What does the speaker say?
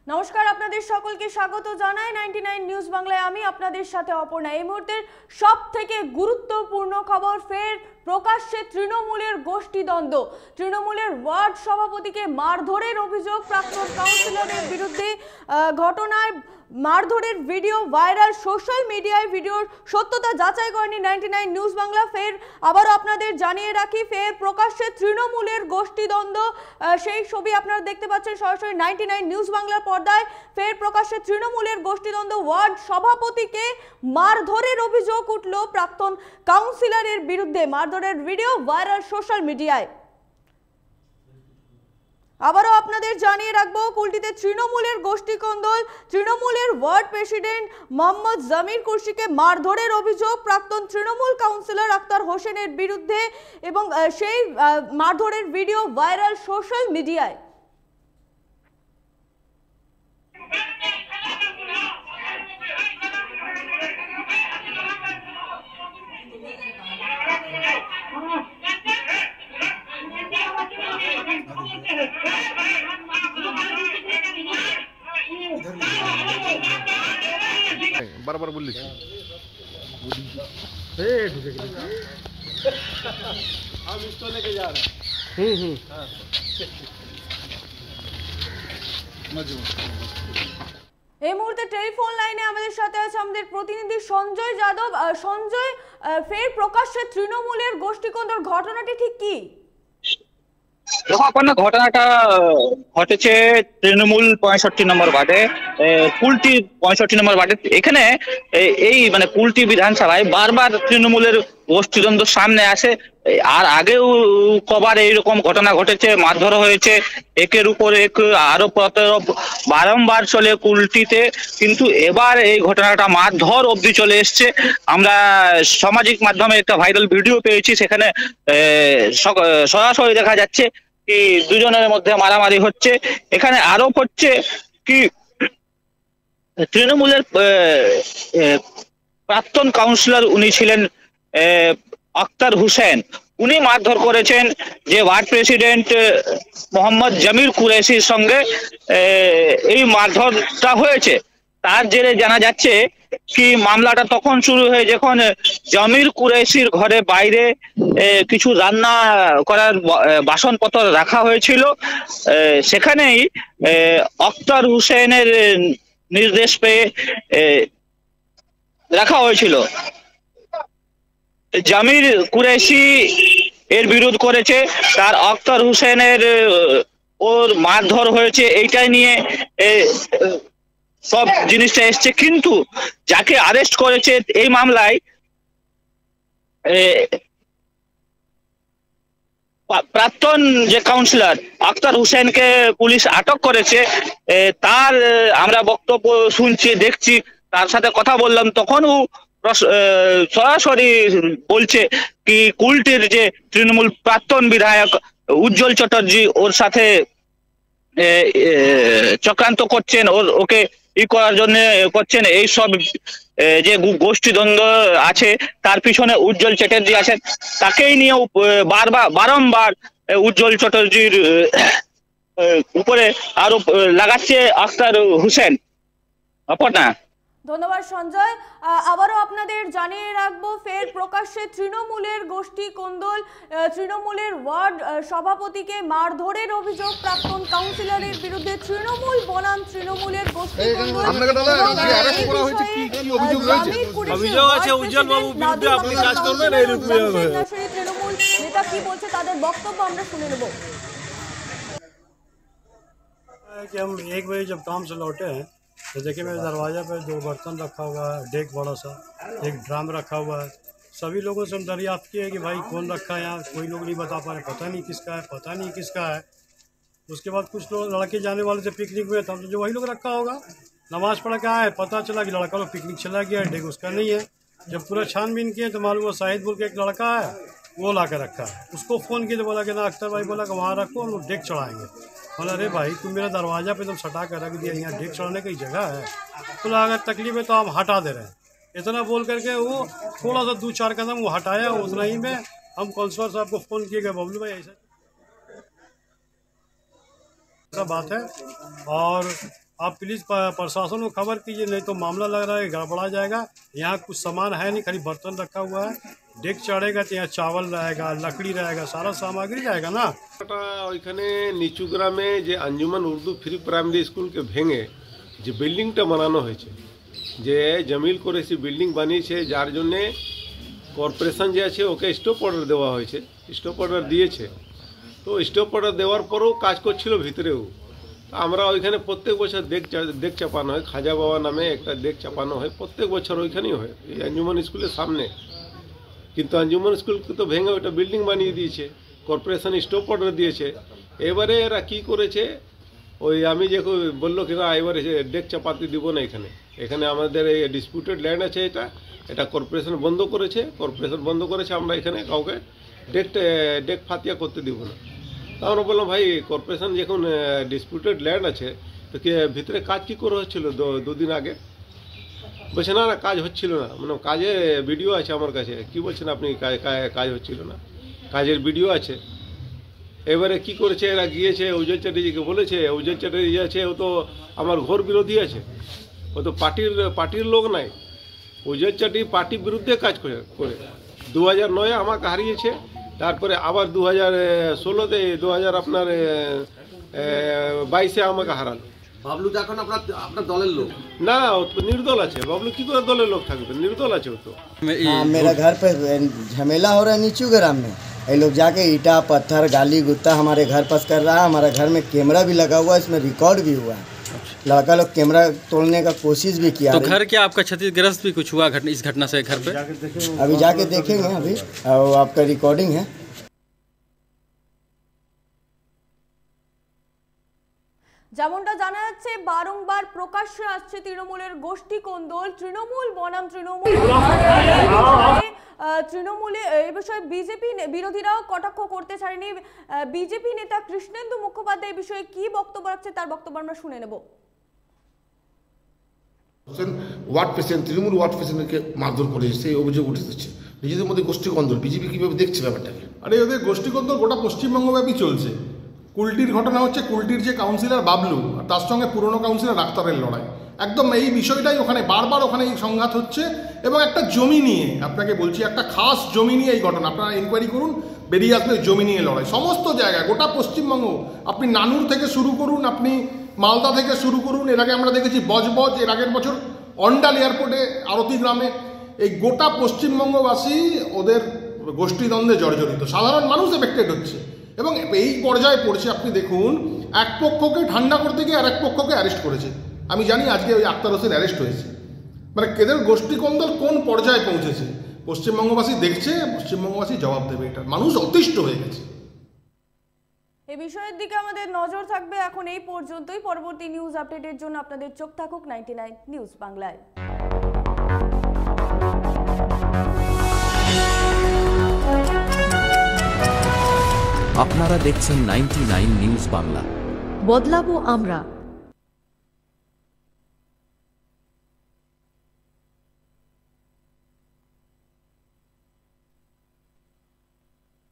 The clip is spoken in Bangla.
নমস্কার, আপনাদের সকলকে স্বাগত জানাই 99 নিউজ বাংলায়। আমি আপনাদের সাথে অপর্ণা। এই মুহূর্তের সব থেকে গুরুত্বপূর্ণ খবর, ফের প্রকাশ্যে তৃণমূলের গোষ্ঠীদ্বন্দ্ব। তৃণমূলের ওয়ার্ড সভাপতিকে মারধরের অভিযোগ প্রাক্তন কাউন্সিলরের বিরুদ্ধে। ঘটনায় মারধরের ভিডিও ভাইরাল সোশ্যাল মিডিয়ায়। ভিডিওর সত্যতা যাচাই করেনি 99 নিউজ বাংলা। ফের আবারও আপনাদের জানিয়ে রাখি, ফের প্রকাশ্যে তৃণমূলের গোষ্ঠীদ্বন্দ্ব, সেই ছবি আপনারা দেখতে পাচ্ছেন সরাসরি 99 নিউজ বাংলার পর্দায়। ফের প্রকাশ্যে তৃণমূলের গোষ্ঠীদ্বন্দ্ব, ওয়ার্ড সভাপতিকে মারধরের অভিযোগ উঠল প্রাক্তন কাউন্সিলরের বিরুদ্ধে। মারধরের ভিডিও ভাইরাল সোশ্যাল মিডিয়ায়। আবারও আপনাদের জানিয়ে রাখবো, কুলটিতে তৃণমূলের গোষ্ঠীকন্দল। তৃণমূলের ওয়ার্ড প্রেসিডেন্ট মোহাম্মদ জামির কুরশিকে মারধরের অভিযোগ প্রাক্তন তৃণমূল কাউন্সিলর আক্তার হোসেনের বিরুদ্ধে, এবং সেই মারধরের ভিডিও ভাইরাল সোশ্যাল মিডিয়ায়। बार-बार बोल लीजिए। हम इसको लेके जा रहे हैं। এই মুহূর্তে টেলিফোন লাইনে আমাদের সাথে আছে আমাদের প্রতিনিধি সঞ্জয় যাদব। সঞ্জয়, ফের প্রকাশ্যে তৃণমূলের গোষ্ঠীকন্দল, ঘটনাটি ঠিক কি? দেখো আপনার ঘটনাটা ঘটেছে তৃণমূল 65 নম্বর ওয়ার্ডে, কুলটি 65 নম্বর ওয়ার্ডে। এখানে এই মানে কুলটি বিধানসভায় বারবার তৃণমূলের গোষ্ঠীদ্বন্দ্ব সামনে আসে। আর আগেও কবার এইরকম ঘটনা ঘটেছে, মারধর হয়েছে, একের উপর এক আরো বারংবার চলে কুলটিতে। কিন্তু এবার এই ঘটনাটা মারধর অবধি চলে এসছে। আমরা সামাজিক মাধ্যমে একটা ভাইরাল ভিডিও পেয়েছি, সেখানে সরাসরি দেখা যাচ্ছে কি দুজনের মধ্যে মারামারি হচ্ছে। এখানে আরোপ হচ্ছে কি তৃণমূলের প্রাক্তন কাউন্সিলর উনি ছিলেন আক্তার হোসেন, উনি মারধর করেছেন যে ওয়ার্ড প্রেসিডেন্ট মোহাম্মদ জামির কুরেশির সঙ্গে এই মারধরটা হয়েছে। তার জেরে জানা যাচ্ছে কি মামলাটা তখন শুরু হয়ে যখন জামির কুরেশির ঘরে বাইরে কিছু রান্না করার বাসনপত্র রাখা হয়েছিল, সেখানেই আক্তার হোসেনের নির্দেশ পেয়ে রাখা হয়েছিল। জামির কুরেশি এর বিরোধ করেছে, তার আক্তার হোসেনের ওর মারধর হয়েছে, এইটাই নিয়ে সব জিনিসটা এসছে। কিন্তু যাকে আরেস্ট করেছে এই মামলায় প্রাক্তন যে কাউন্সিলর আক্তার হোসেনকে পুলিশ আটক করেছে। তার আমরা বক্তব্য শুনছি, দেখছি, তার সাথে কথা বললাম, তখনও সরাসরি বলছে কি কুলটির যে তৃণমূল প্রাক্তন বিধায়ক উজ্জ্বল চ্যাটার্জি ওর সাথে চক্রান্ত করছেন, ওকে করার জন্য করছেন। এই সব যে গোষ্ঠীদ্বন্দ্ব আছে তার পিছনে উজ্জ্বল চ্যাটার্জি আছেন, তাকেই নিয়ে বারংবার উজ্জ্বল চ্যাটার্জির উপরে আরোপ লাগাচ্ছে আক্তার হোসেন। অপর্ণা, ধন্যবাদ সঞ্জয়। আবারও আপনাদের জানিয়ে রাখবো, ফের প্রকাশ্যে তৃণমূলের গোষ্ঠী কোন্দল। তৃণমূলের ওয়ার্ড সভাপতিকে মারধরের অভিযোগ প্রাক্তন কাউন্সিলরের বিরুদ্ধে। তৃণমূল বনাম তৃণমূলের গোষ্ঠী কোন্দল। অভিযোগ আছে উজ্জ্বল বাবুর বিরুদ্ধে, আপনি কাজ করবেন এইরকম। তৃণমূল নেতা কি বলছে তাদের বক্তব্য আমরা শুনে নেব। कि हम 1 बजे जब काम से लौटे हैं तो देखिए मेरे दरवाज़ा पे 2 बर्तन रखा हुआ है, डेक बड़ा सा, एक ड्राम रखा हुआ है। सभी लोगों से हम दरियाफ्त किए कि भाई कौन रखा है यहाँ, कोई लोग नहीं बता पा रहे, पता नहीं किसका है, पता नहीं किसका है। उसके बाद कुछ लोग लड़के जाने वाले थे पिकनिक में, तो हम जो वही लोग रखा होगा। नमाज पढ़ के आए, पता चला कि लड़का लोग पिकनिक चला गया, डेक उसका नहीं है। जब पूरा छानबीन किए तो मालूम हुआ शाहिद बोल के एक लड़का है, वो ला के रखा है। उसको फ़ोन किया तो बोला कि ना अख्तर भाई बोला कि वहाँ रखो, हम लोग डेक चढ़ाएँगे। बोला अरे भाई तुम मेरा दरवाज़ा पे तुम सटा कर रख दिया, यहाँ डेक चढ़ाने की जगह है। बोला अगर तकलीफ है तो हम हटा दे रहे हैं। इतना बोल करके वो थोड़ा सा 2-4 कदम वो हटाया, उतना ही में हम काउंसलर साहब को फ़ोन किए गए, बबलू भाई ऐसा बात है। और आप प्लीज़ प्रशासन को खबर कीजिए, नहीं तो मामला लग रहा है गड़बड़ा जाएगा। यहाँ कुछ सामान है नहीं, खाली बर्तन रखा हुआ है। डेक चढ़ेगा तो यहाँ चावल रहेगा, लकड़ी रहेगा, सारा सामग्री रहेगा ना। ওইখানে নিচু গ্রামে যে আঞ্জুমান উর্দু ফ্রি প্রাইমারি স্কুলকে ভেঙে যে বিল্ডিংটা বানানো হয়েছে, যে জমিল করেছি বিল্ডিং বানিয়েছে, যার জন্যে কর্পোরেশন যে আছে ওকে স্টপ অর্ডার দেওয়া হয়েছে, স্টপ অর্ডার দিয়েছে। তো স্টপ অর্ডার দেওয়ার পরেও কাজ করছিল ভিতরেও। আমরা ওইখানে প্রত্যেক বছর দেখ চাপানো হয়, খাজা বাবা নামে একটা দেখ চাপানো হয়, প্রত্যেক বছর ওইখানেই হয় এই আঞ্জুমান স্কুলের সামনে। কিন্তু আঞ্জুমান স্কুলকে তো ভেঙে ওটা বিল্ডিং বানিয়ে দিয়েছে, কর্পোরেশন স্টপ অর্ডার দিয়েছে। এবারে এরা কি করেছে, ওই আমি যে বললো কি না এবারে ডেক চাপাতে দিব না, এখানে আমাদের এই ডিসপিউটেড ল্যান্ড আছে, এটা কর্পোরেশন বন্ধ করেছে। আমরা এখানে কাউকে ডেক ফাতিয়া করতে দিব না। তা আমরা বললাম ভাই কর্পোরেশন যখন ডিসপিউটেড ল্যান্ড আছে তো ভিতরে কাজ কি করে হচ্ছিল দুদিন আগে? বলছে না কাজ হচ্ছিল না, মানে কাজে ভিডিও আছে আমার কাছে। কি বলছেন আপনি কাজ হচ্ছিল না? কাজের ভিডিও আছে। এবারে কি করেছে, এরা গিয়েছে উজ্জ্বল চ্যাটার্জিকে বলেছে, উজ্জ্বল চ্যাটার্জি আছে ও তো আমার ঘোর বিরোধী আছে, ও তো পার্টির লোক নাই। উজ্জ্বল চ্যাটার্জি পার্টির বিরুদ্ধে কাজ করে 2009 আমাকে হারিয়েছে, তারপরে আবার 2016-তে 2022-এ আমাকে হারালো। বাবলু তো এখন আপনার দলের লোক না, ও তো নির্দল আছে। বাবলু কি করে দলের লোক থাকবে? নির্দল আছে ও তো। मेरा घर पे झमेला हो रहा है नीचू ग्राम में। ये लोग जाके ईटा पत्थर गाली गुत्ता हमारे घर पास कर रहा है। हमारा घर में कैमरा भी लगा हुआ है, इसमें रिकॉर्ड भी हुआ है। लड़का लोग कैमरा तोड़ने का कोशिश भी किया। तो घर क्या आपका क्षतिग्रस्त भी कुछ हुआ इस घटना से घर पे? अभी जाके देखेंगे, अभी आपका रिकॉर्डिंग है। যেমনটা জানা যাচ্ছে, বারংবার প্রকাশ্যে আসছে তৃণমূলের গোষ্ঠী কোন্দল। তৃণমূল বনাম তৃণমূলে এই বিষয়ে বিজেপি বিরোধীরাও কটাক্ষ করতে ছাড়েনি। বিজেপি নেতা কৃষ্ণেন্দু মুখোপাধ্যায় এই বিষয়ে কি বক্তব্য রাখছে তার বক্তব্য আমরা শুনে নেব। ওয়ার্ড প্রেসিডেন্ট, তৃণমূল ওয়ার্ড প্রেসিডেন্টকে মারধর করে সেই অভিযোগ উঠে এসেছে। নিজেদের মধ্যে গোষ্ঠী কন্দল, বিজেপি কিভাবে দেখছে ব্যাপারটাকে? আরে ওদের গোষ্ঠী কন্দল গোটা পশ্চিমবঙ্গব্যাপী চলছে। কুলটির ঘটনা হচ্ছে, কুলটির যে কাউন্সিলর বাবলু আর তার সঙ্গে পুরনো কাউন্সিলর ডাক্তারের লড়াই। একদম এই বিষয়টাই ওখানে বারবার এই সংঘাত হচ্ছে। এবং একটা জমি নিয়ে আপনাকে বলছি, একটা খাস জমি নিয়ে এই ঘটনা। আপনারা ইনকোয়ারি করুন, বেরিয়ে আসবে জমি নিয়ে লড়াই। সমস্ত জায়গায় গোটা পশ্চিমবঙ্গ, আপনি নানুর থেকে শুরু করুন, আপনি মালদা থেকে শুরু করুন, এর আগে আমরা দেখেছি বজবজ, এর আগের বছর অন্ডাল এয়ারপোর্টে, আরতি গ্রামে। এই গোটা পশ্চিমবঙ্গবাসী ওদের গোষ্ঠীদ্বন্দ্বে জর্জরিত, সাধারণ মানুষ এফেক্টেড হচ্ছে। এবং এই পর্যায়ে পড়ছে, আপনি দেখুন এক পক্ষকে ঠান্ডা করতে গিয়ে আর এক পক্ষকে অ্যারেস্ট করেছে। আমি জানি আজকে ওই আক্তার হোসেন অ্যারেস্ট হয়েছে। মানে এদের গোষ্ঠী কোন্দল কোন পর্যায়ে পৌঁছেছে পশ্চিমবঙ্গবাসী দেখছে, পশ্চিমবঙ্গবাসী জবাব দেবে। এটা মানুষ অতিষ্ঠ হয়ে গেছে। এই বিষয়ের দিকে আমাদের নজর থাকবে। এখন এই পর্যন্তই। পরবর্তী নিউজ আপডেটের জন্য আপনাদের চোখ থাকুক 99 নিউজ বাংলায়। আপনারা দেখছেন 99 নিউজ বাংলা। বদলাবো আমরা।